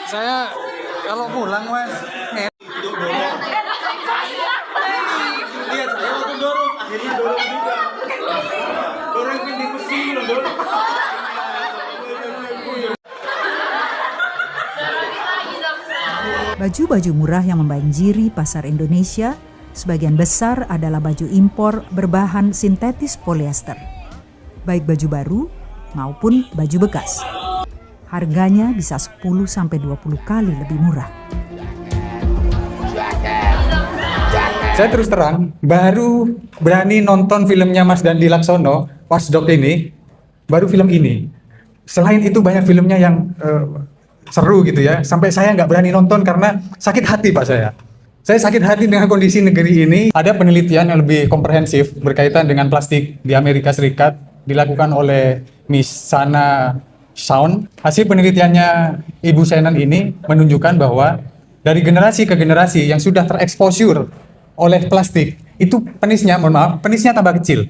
Saya kalau pulang mas, lihat saya waktu dorong, akhirnya dorong juga. Dorong pintu mesin loh dorong. Baju-baju murah yang membanjiri pasar Indonesia sebagian besar adalah baju impor berbahan sintetis polyester, baik baju baru maupun baju bekas. Harganya bisa 10-20 kali lebih murah. saya terus terang baru berani nonton filmnya Mas Dandi Laksono, Watchdog ini, baru film ini. Selain itu banyak filmnya yang seru gitu ya, sampai saya nggak berani nonton karena sakit hati Pak saya. Saya sakit hati dengan kondisi negeri ini. Ada penelitian yang lebih komprehensif berkaitan dengan plastik di Amerika Serikat dilakukan oleh Miss Sana Shawn. Hasil penelitiannya Ibu Shannon ini menunjukkan bahwa dari generasi ke generasi yang sudah tereksposur oleh plastik, itu penisnya, mohon maaf, penisnya tambah kecil.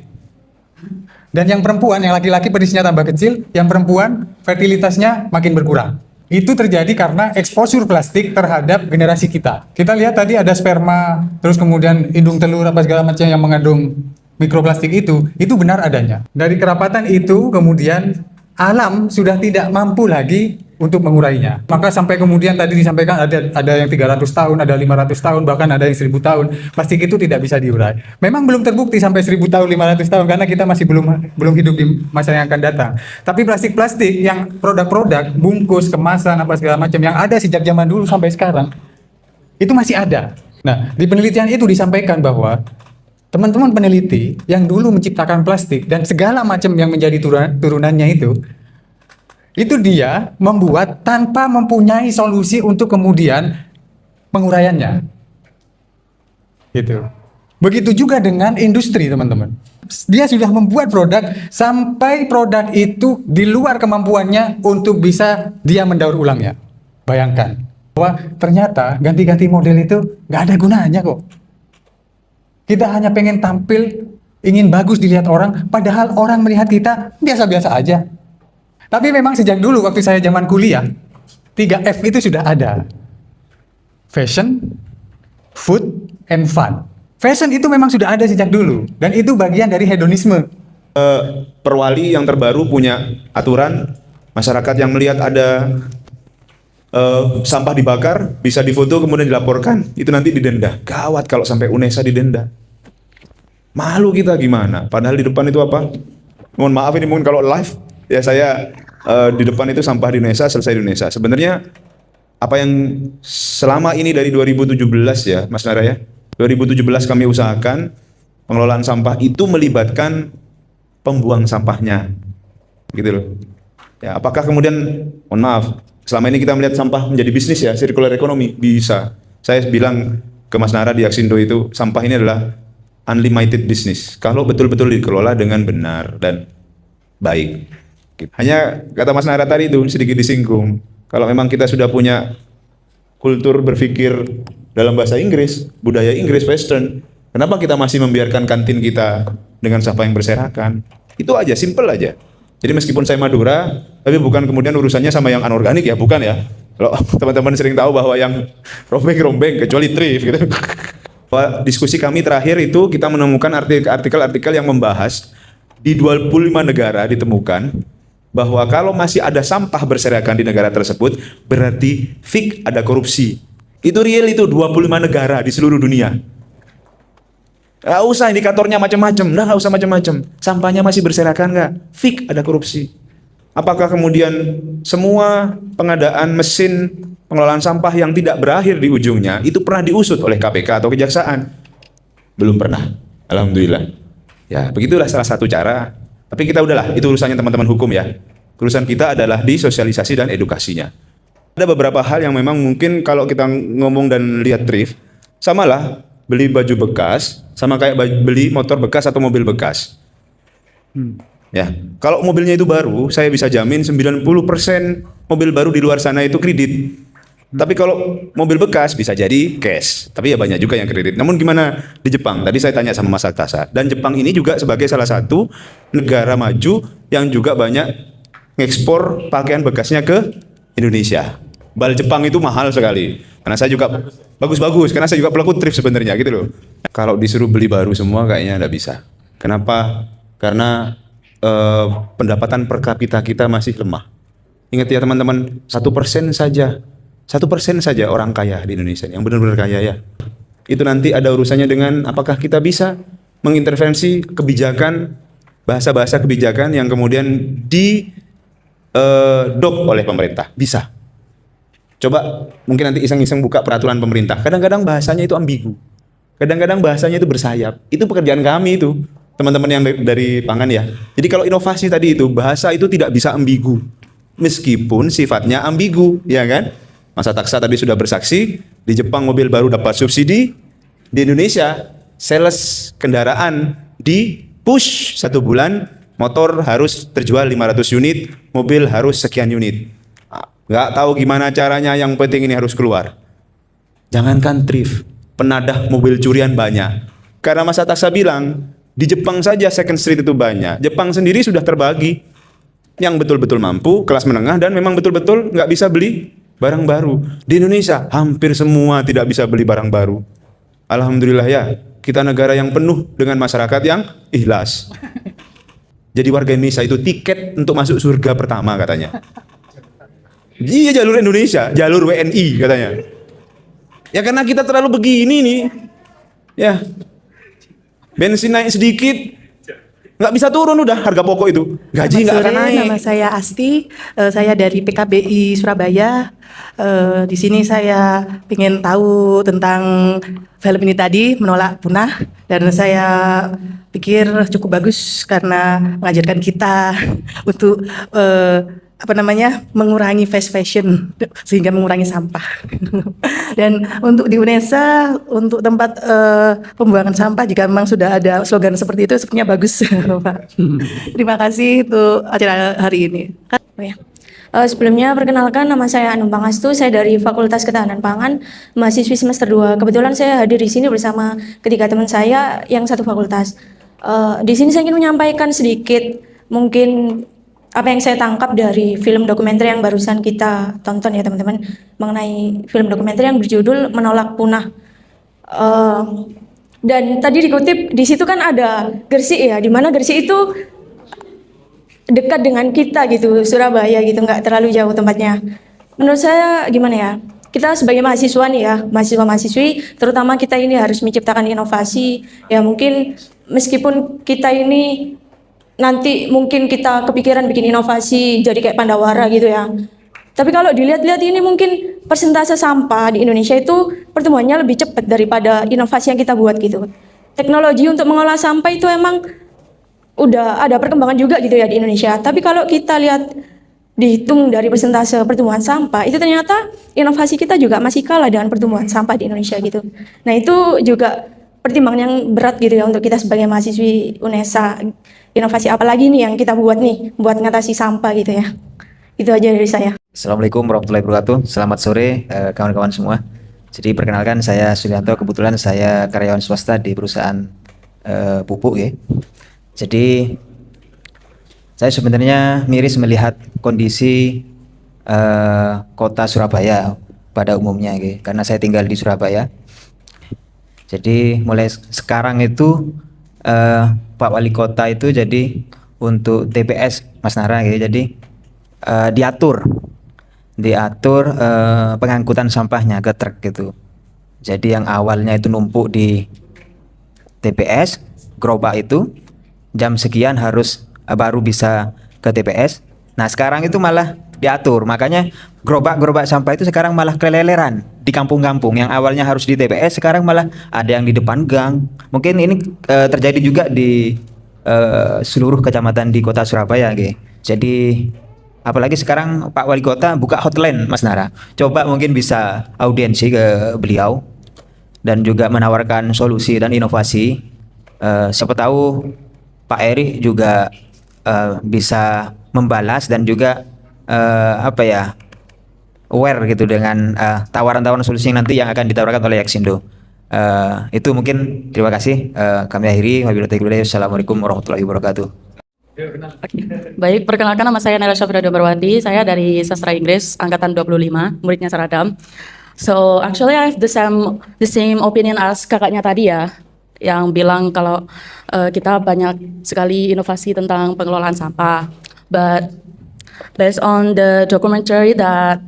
Dan yang perempuan, yang laki-laki penisnya tambah kecil, yang perempuan fertilitasnya makin berkurang. Itu terjadi karena eksposur plastik terhadap generasi kita. Kita lihat tadi ada sperma, terus kemudian indung telur apa segala macam yang mengandung mikroplastik itu benar adanya. Dari kerapatan itu kemudian alam sudah tidak mampu lagi untuk mengurainya. Maka sampai kemudian tadi disampaikan ada yang 300 tahun, ada 500 tahun, bahkan ada yang 1000 tahun. Plastik itu tidak bisa diurai. Memang belum terbukti sampai 1000 tahun, 500 tahun karena kita masih belum hidup di masa yang akan datang. Tapi plastik-plastik yang produk-produk, bungkus, kemasan apa segala macam yang ada sejak zaman dulu sampai sekarang itu masih ada. Nah, di penelitian itu disampaikan bahwa teman-teman peneliti yang dulu menciptakan plastik dan segala macam yang menjadi turunannya itu dia membuat tanpa mempunyai solusi untuk kemudian penguraiannya. Gitu. Begitu juga dengan industri, teman-teman. Dia sudah membuat produk sampai produk itu di luar kemampuannya untuk bisa dia mendaur ulangnya. Bayangkan bahwa ternyata ganti-ganti model itu nggak ada gunanya kok. Kita hanya pengen tampil, ingin bagus dilihat orang, padahal orang melihat kita biasa-biasa aja. Tapi memang sejak dulu waktu saya zaman kuliah, 3F itu sudah ada. Fashion, food, and fun. Fashion itu memang sudah ada sejak dulu, dan itu bagian dari hedonisme. Perwali yang terbaru punya aturan, masyarakat yang melihat ada sampah dibakar, bisa difoto kemudian dilaporkan, itu nanti didenda. Gawat kalau sampai UNESA didenda. Malu kita gimana? Padahal di depan itu apa? Mohon maaf ini mungkin kalau live, ya saya di depan itu sampah di Indonesia, selesai di Indonesia. Sebenarnya apa yang selama ini dari 2017 ya Mas Nara ya, 2017 kami usahakan pengelolaan sampah itu melibatkan pembuang sampahnya, gitu loh. Ya, apakah kemudian, mohon maaf, selama ini kita melihat sampah menjadi bisnis ya, circular economy, bisa. Saya bilang ke Mas Nara di Aksindo itu, sampah ini adalah unlimited business. Kalau betul-betul dikelola dengan benar dan baik. Hanya kata Mas Nara tadi itu sedikit disinggung. Kalau memang kita sudah punya kultur berpikir dalam bahasa Inggris, budaya Inggris, Western, kenapa kita masih membiarkan kantin kita dengan sampah yang berserakan? Itu aja, simple aja. Jadi meskipun saya Madura, tapi bukan kemudian urusannya sama yang anorganik ya, bukan ya. Kalau teman-teman sering tahu bahwa yang rombeng-rombeng, kecuali thrift gitu. Diskusi kami terakhir itu kita menemukan artikel-artikel yang membahas di 25 negara ditemukan bahwa kalau masih ada sampah berserakan di negara tersebut, berarti fik ada korupsi. Itu real, itu 25 negara di seluruh dunia. Nggak usah indikatornya macam-macam, nggak usah macam-macam. Sampahnya masih berserakan nggak? Fik ada korupsi. Apakah kemudian semua pengadaan mesin pengelolaan sampah yang tidak berakhir di ujungnya itu pernah diusut oleh KPK atau kejaksaan? Belum pernah. Alhamdulillah. Ya, begitulah salah satu cara. Tapi kita udahlah, itu urusannya teman-teman hukum ya. Urusan kita adalah di sosialisasi dan edukasinya. Ada beberapa hal yang memang mungkin kalau kita ngomong dan lihat thrift, samalah beli baju bekas sama kayak beli motor bekas atau mobil bekas. Ya, kalau mobilnya itu baru, saya bisa jamin 90% mobil baru di luar sana itu kredit. Tapi kalau mobil bekas bisa jadi cash, tapi ya banyak juga yang kredit. Namun gimana di Jepang? Tadi saya tanya sama Mas Aktasa. Dan Jepang ini juga sebagai salah satu negara maju yang juga banyak ngekspor pakaian bekasnya ke Indonesia. Bal Jepang itu mahal sekali. Karena saya juga bagus-bagus, karena saya juga pelaku thrift sebenarnya gitu loh. Kalau disuruh beli baru semua kayaknya nggak bisa. Kenapa? Karena pendapatan per kapita kita masih lemah. Ingat ya teman-teman, 1% saja. 1% saja orang kaya di Indonesia yang benar-benar kaya ya. Itu nanti ada urusannya dengan apakah kita bisa mengintervensi kebijakan, bahasa-bahasa kebijakan yang kemudian didok oleh pemerintah. Bisa. Coba mungkin nanti iseng-iseng buka peraturan pemerintah. Kadang-kadang bahasanya itu ambigu. Kadang-kadang bahasanya itu bersayap. Itu pekerjaan kami itu, teman-teman yang dari pangan ya. Jadi kalau inovasi tadi itu, bahasa itu tidak bisa ambigu. Meskipun sifatnya ambigu, ya kan? Mas Ataksa tadi sudah bersaksi, di Jepang mobil baru dapat subsidi, di Indonesia sales kendaraan di push 1 bulan, motor harus terjual 500 unit, mobil harus sekian unit. Nggak tahu gimana caranya, yang penting ini harus keluar. Jangankan thrift, penadah mobil curian banyak. Karena Mas Ataksa bilang, di Jepang saja second street itu banyak. Jepang sendiri sudah terbagi, yang betul-betul mampu, kelas menengah, dan memang betul-betul nggak bisa beli barang baru. Di Indonesia hampir semua tidak bisa beli barang baru. Alhamdulillah ya, kita negara yang penuh dengan masyarakat yang ikhlas. Jadi warga Indonesia itu tiket untuk masuk surga pertama katanya. Iya, jalur Indonesia, jalur WNI katanya. Ya karena kita terlalu begini nih. Ya. Bensin naik sedikit, nggak bisa turun udah harga pokok itu. Gaji nggak akan naik. Nama saya Asti, saya dari PKBI Surabaya. Di sini saya ingin tahu tentang film ini tadi, Menolak Punah, dan saya pikir cukup bagus karena mengajarkan kita untuk mengurangi fast fashion sehingga mengurangi sampah. Dan untuk di UNESA, untuk tempat pembuangan sampah, jika memang sudah ada slogan seperti itu, sepertinya bagus, Pak. Terima kasih untuk acara hari ini. Oh ya. Sebelumnya perkenalkan, nama saya Anum Pangastu, saya dari Fakultas Ketahanan Pangan, mahasiswi semester 2. Kebetulan saya hadir di sini bersama ketiga teman saya yang satu fakultas. Di sini saya ingin menyampaikan sedikit mungkin apa yang saya tangkap dari film dokumenter yang barusan kita tonton ya teman-teman, mengenai film dokumenter yang berjudul Menolak Punah. Dan tadi dikutip di situ kan ada Gresik ya, di mana Gresik itu dekat dengan kita gitu, Surabaya gitu, nggak terlalu jauh tempatnya. Menurut saya gimana ya, kita sebagai mahasiswa nih ya, mahasiswa-mahasiswi, terutama kita ini harus menciptakan inovasi. Ya mungkin meskipun kita ini nanti mungkin kita kepikiran bikin inovasi jadi kayak Pandawara gitu ya. Tapi kalau dilihat-lihat ini mungkin persentase sampah di Indonesia itu pertumbuhannya lebih cepat daripada inovasi yang kita buat gitu. Teknologi untuk mengolah sampah itu emang udah ada perkembangan juga gitu ya di Indonesia. Tapi kalau kita lihat dihitung dari persentase pertumbuhan sampah, itu ternyata inovasi kita juga masih kalah dengan pertumbuhan sampah di Indonesia gitu. Nah itu juga pertimbangan yang berat gitu ya untuk kita sebagai mahasiswi UNESA. Inovasi apa lagi nih yang kita buat nih buat ngatasi sampah gitu ya. Itu aja dari saya. Assalamualaikum warahmatullahi wabarakatuh. Selamat sore kawan-kawan semua. Jadi perkenalkan, saya Sulianto. Kebetulan saya karyawan swasta di perusahaan pupuk ya. Jadi saya sebenarnya miris melihat kondisi kota Surabaya pada umumnya ya, karena saya tinggal di Surabaya. Jadi mulai sekarang itu Pak Wali Kota itu jadi untuk TPS Mas Nara ya, jadi diatur pengangkutan sampahnya ke truk gitu. Jadi yang awalnya itu numpuk di TPS gerobak itu jam sekian harus baru bisa ke TPS. Nah sekarang itu malah diatur, makanya gerobak-gerobak sampah itu sekarang malah keleleran di kampung-kampung. Yang awalnya harus di TPS sekarang malah ada yang di depan gang. Mungkin ini terjadi juga di seluruh kecamatan di kota Surabaya gitu. Jadi apalagi sekarang Pak Wali Kota buka hotline Mas Nara. Coba mungkin bisa audiensi ke beliau dan juga menawarkan solusi dan inovasi. Siapa tahu Pak Eri juga bisa membalas dan juga aware gitu dengan tawaran-tawaran solusi nanti yang akan ditawarkan oleh Yaksindo. Itu mungkin, terima kasih. Kami akhiri. Wassalamualaikum warahmatullahi wabarakatuh. Baik, perkenalkan nama saya Naila Syafira Domarwati. Saya dari Sastra Inggris angkatan 25, muridnya Saradam. So actually I have the same opinion as kakaknya tadi ya, yang bilang kalau kita banyak sekali inovasi tentang pengelolaan sampah. But based on the documentary that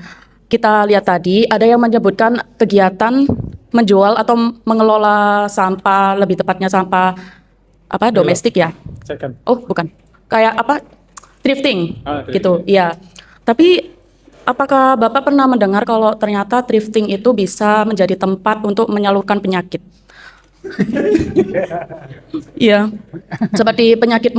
kita lihat tadi, ada yang menyebutkan kegiatan menjual atau mengelola sampah, lebih tepatnya sampah domestik ya? Oh, bukan. Kayak thrifting, gitu. Iya. Tapi apakah Bapak pernah mendengar kalau ternyata thrifting itu bisa menjadi tempat untuk menyalurkan penyakit? Iya. Seperti penyakit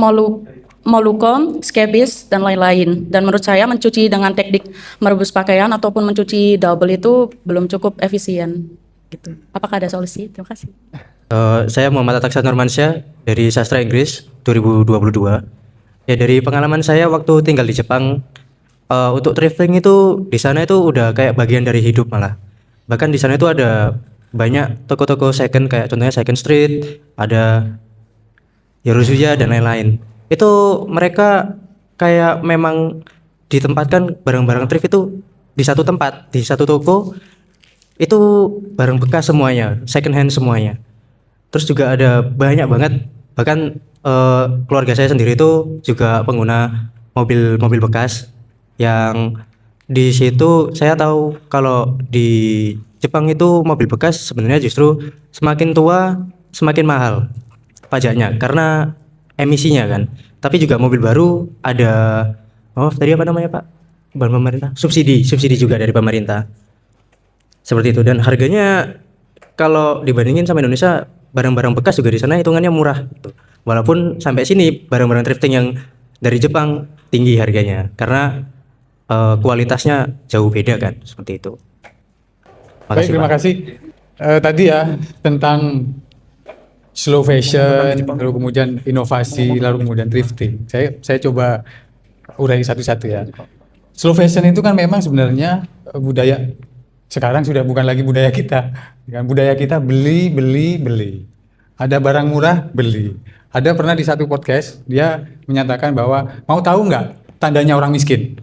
molucon, scabies dan lain-lain. Dan menurut saya mencuci dengan teknik merebus pakaian ataupun mencuci double itu belum cukup efisien. Gitu. Apakah ada solusi? Terima kasih. Saya Muhammad Ataksan Nurmansyah dari Sastra Inggris 2022. Ya, dari pengalaman saya waktu tinggal di Jepang, untuk thrifting itu di sana itu udah kayak bagian dari hidup malah. Bahkan di sana itu ada banyak toko-toko second, kayak contohnya Second Street, ada Yoruzuya dan lain-lain. Itu mereka kayak memang ditempatkan barang-barang thrift itu di satu tempat, di satu toko. Itu barang bekas semuanya, second hand semuanya. Terus juga ada banyak banget, bahkan keluarga saya sendiri itu juga pengguna mobil bekas, yang di situ saya tahu kalau di Jepang itu mobil bekas sebenarnya justru semakin tua semakin mahal pajaknya karena emisinya kan. Tapi juga mobil baru ada tadi apa namanya Pak? Bukan pemerintah, subsidi juga dari pemerintah. Seperti itu, dan harganya kalau dibandingin sama Indonesia, barang-barang bekas juga di sana hitungannya murah gitu. Walaupun sampai sini barang-barang thrifting yang dari Jepang tinggi harganya karena kualitasnya jauh beda kan, seperti itu. Baik, terima kasih. Tadi ya tentang slow fashion, lalu kemudian inovasi, lalu kemudian thrifting. Saya coba urai satu-satu ya. Slow fashion itu kan memang sebenarnya budaya sekarang sudah bukan lagi budaya kita. Budaya kita beli. Ada barang murah, beli. Ada pernah di satu podcast, dia menyatakan bahwa mau tahu nggak tandanya orang miskin?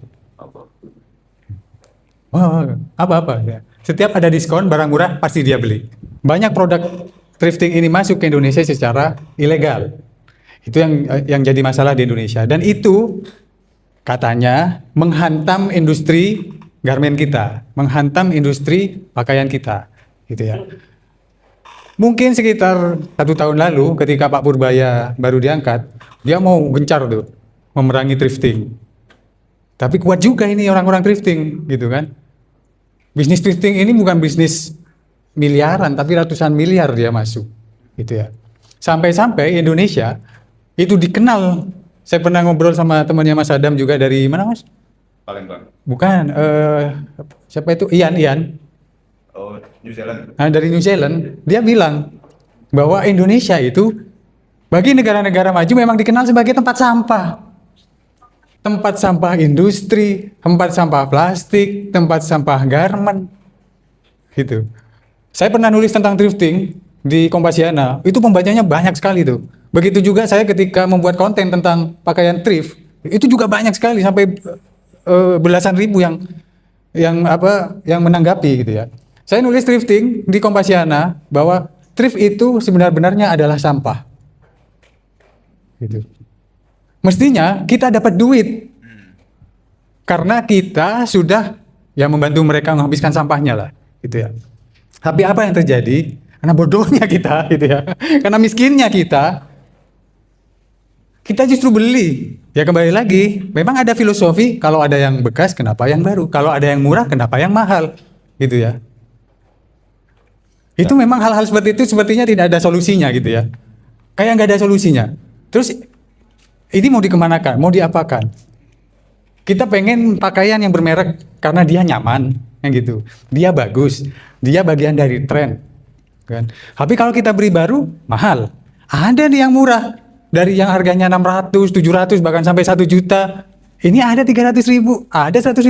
Apa? Ya. Setiap ada diskon barang murah pasti dia beli. Banyak produk thrifting ini masuk ke Indonesia secara ilegal. Itu yang jadi masalah di Indonesia. Dan itu katanya menghantam industri garmen kita, menghantam industri pakaian kita, gitu ya. Mungkin sekitar 1 tahun lalu ketika Pak Purbaya baru diangkat, dia mau gencar tuh memerangi thrifting. Tapi kuat juga ini orang-orang thrifting, gitu kan. Bisnis thrifting ini bukan bisnis miliaran, tapi ratusan miliar dia masuk, gitu ya. Sampai-sampai Indonesia itu dikenal. Saya pernah ngobrol sama temannya Mas Adam juga dari mana Mas? Palembang. Bukan, siapa itu? Ian. Oh, New Zealand. Nah, dari New Zealand, dia bilang bahwa Indonesia itu bagi negara-negara maju memang dikenal sebagai tempat sampah. Tempat sampah industri, tempat sampah plastik, tempat sampah garmen. Gitu. Saya pernah nulis tentang thrifting di Kompasiana, itu pembacanya banyak sekali tuh. Begitu juga saya ketika membuat konten tentang pakaian thrift, itu juga banyak sekali sampai belasan ribu yang menanggapi gitu ya. Saya nulis thrifting di Kompasiana bahwa thrift itu sebenarnya adalah sampah. Gitu. Mestinya kita dapat duit karena kita sudah membantu mereka menghabiskan sampahnya lah, gitu ya. Tapi apa yang terjadi? Karena bodohnya kita, gitu ya. Karena miskinnya kita justru beli. Ya kembali lagi, memang ada filosofi kalau ada yang bekas kenapa yang baru, kalau ada yang murah kenapa yang mahal, gitu ya. Itu memang hal-hal seperti itu sepertinya tidak ada solusinya gitu ya. Kayak nggak ada solusinya. Terus ini mau dikemanakan, mau diapakan? Kita pengen pakaian yang bermerek karena dia nyaman, yang gitu. Dia bagus, dia bagian dari tren. Kan? Tapi kalau kita beli baru, mahal. Ada nih yang murah. Dari yang harganya 600, 700, bahkan sampai 1 juta. Ini ada 300.000, ada 150.000,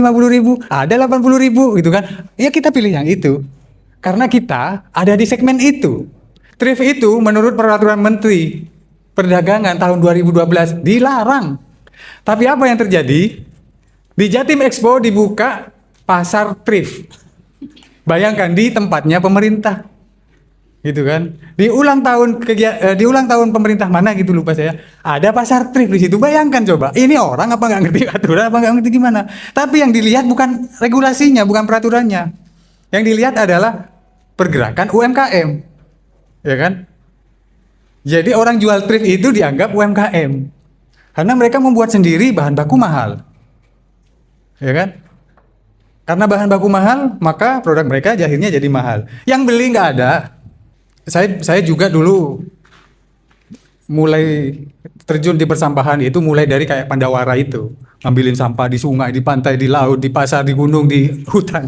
ada 80.000 gitu kan. Ya kita pilih yang itu. Karena kita ada di segmen itu. Thrift itu menurut peraturan Menteri Perdagangan tahun 2012 dilarang. Tapi apa yang terjadi? Di Jatim Expo dibuka pasar thrift. Bayangkan di tempatnya pemerintah. Gitu kan. Di ulang tahun pemerintah mana gitu lupa saya. Ada pasar thrift di situ. Bayangkan coba. Ini orang apa nggak ngerti aturan, apa nggak ngerti gimana. Tapi yang dilihat bukan regulasinya, bukan peraturannya. Yang dilihat adalah pergerakan UMKM. Ya kan? Jadi orang jual thrift itu dianggap UMKM. Karena mereka membuat sendiri bahan baku mahal. Ya kan? Karena bahan baku mahal, maka produk mereka akhirnya jadi mahal. Yang beli nggak ada. Saya juga dulu mulai terjun di persampahan itu mulai dari kayak Pandawara itu. Ngambilin sampah di sungai, di pantai, di laut, di pasar, di gunung, di hutan.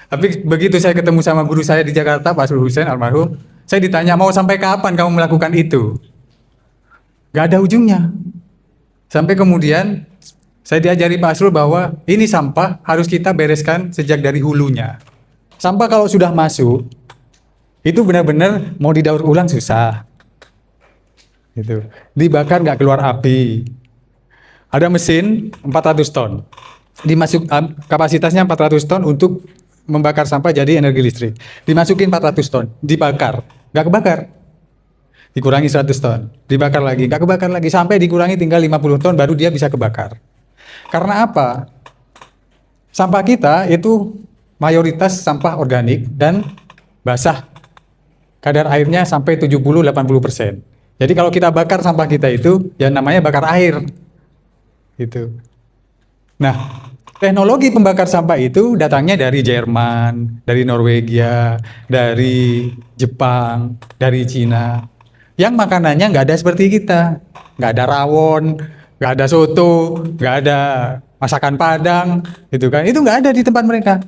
Tapi begitu saya ketemu sama guru saya di Jakarta, Pak Asrul Hussein almarhum, saya ditanya mau sampai kapan kamu melakukan itu? Gak ada ujungnya. Sampai kemudian saya diajari Pak Asrul bahwa ini sampah harus kita bereskan sejak dari hulunya. Sampah kalau sudah masuk, itu benar-benar mau didaur ulang susah. Gitu. Dibakar nggak keluar api. Ada mesin 400 ton. Kapasitasnya 400 ton untuk membakar sampah jadi energi listrik. Dimasukin 400 ton, dibakar, nggak kebakar. Dikurangi 100 ton, dibakar lagi, nggak kebakar lagi, sampai dikurangi tinggal 50 ton baru dia bisa kebakar. Karena apa? Sampah kita itu mayoritas sampah organik dan basah. Kadar airnya sampai 70-80%. Jadi kalau kita bakar sampah kita itu, ya namanya bakar air. Gitu. Nah, teknologi pembakar sampah itu datangnya dari Jerman, dari Norwegia, dari Jepang, dari Cina. Yang makanannya nggak ada seperti kita. Nggak ada rawon, nggak ada soto, nggak ada masakan Padang, gitu kan. Itu nggak ada di tempat mereka.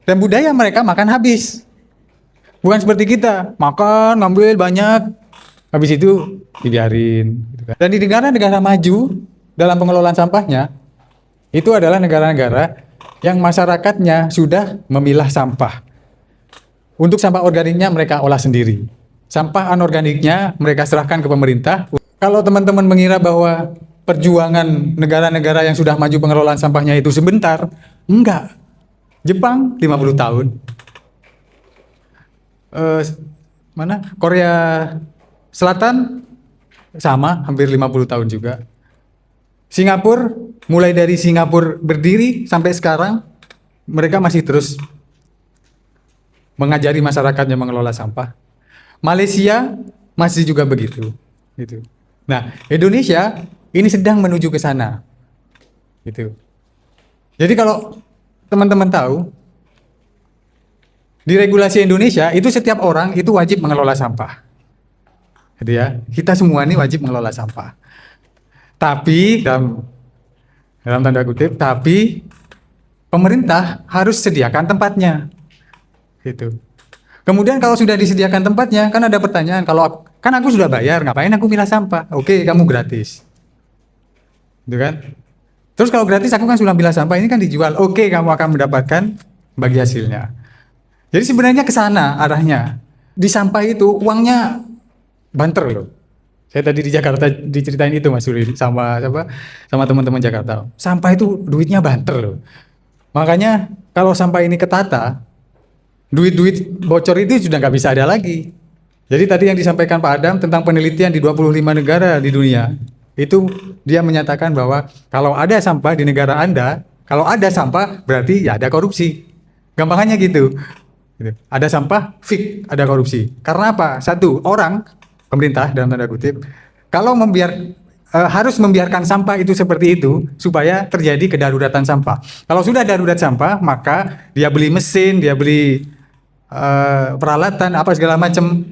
Dan budaya mereka makan habis. Bukan seperti kita, makan, ngambil banyak, habis itu dibiarin. Gitu kan. Dan di negara-negara maju dalam pengelolaan sampahnya, itu adalah negara-negara yang masyarakatnya sudah memilah sampah. Untuk sampah organiknya mereka olah sendiri. Sampah anorganiknya mereka serahkan ke pemerintah. Kalau teman-teman mengira bahwa perjuangan negara-negara yang sudah maju pengelolaan sampahnya itu sebentar, enggak. Jepang 50 tahun. Korea Selatan sama, hampir 50 tahun juga. Singapura, mulai dari Singapura berdiri sampai sekarang, mereka masih terus mengajari masyarakatnya mengelola sampah. Malaysia masih juga begitu. Gitu. Nah, Indonesia ini sedang menuju ke sana. Gitu. Jadi kalau teman-teman tahu, di regulasi Indonesia itu setiap orang itu wajib mengelola sampah. Gitu ya. Kita semua ini wajib mengelola sampah. Tapi dalam tanda kutip, tapi pemerintah harus sediakan tempatnya. Gitu. Kemudian kalau sudah disediakan tempatnya, kan ada pertanyaan, kalau kan aku sudah bayar, ngapain aku milah sampah? Oke, kamu gratis. Gitu kan? Terus kalau gratis aku kan sudah milah sampah, ini kan dijual. Oke, kamu akan mendapatkan bagi hasilnya. Jadi sebenarnya ke sana arahnya. Di sampah itu uangnya banter loh. Saya tadi di Jakarta diceritain itu Mas Suri sama teman-teman Jakarta. Sampah itu duitnya banter loh. Makanya kalau sampah ini ketata, duit-duit bocor itu sudah nggak bisa ada lagi. Jadi tadi yang disampaikan Pak Adam tentang penelitian di 25 negara di dunia, itu dia menyatakan bahwa kalau ada sampah di negara Anda, kalau ada sampah berarti ya ada korupsi. Gampangannya gitu. Ada sampah, fik, ada korupsi. Karena apa? Satu, orang pemerintah dalam tanda kutip, kalau harus membiarkan sampah itu seperti itu supaya terjadi kedaruratan sampah. Kalau sudah darurat sampah, maka dia beli mesin, dia beli peralatan apa segala macam.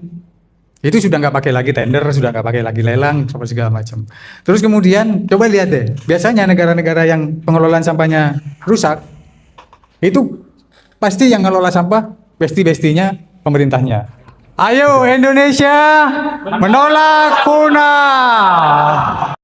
Itu sudah nggak pakai lagi tender, sudah nggak pakai lagi lelang, apa segala macam. Terus kemudian coba lihat deh, biasanya negara-negara yang pengelolaan sampahnya rusak, itu pasti yang ngelola sampah besti-bestinya pemerintahnya. Ayo Indonesia menolak punah.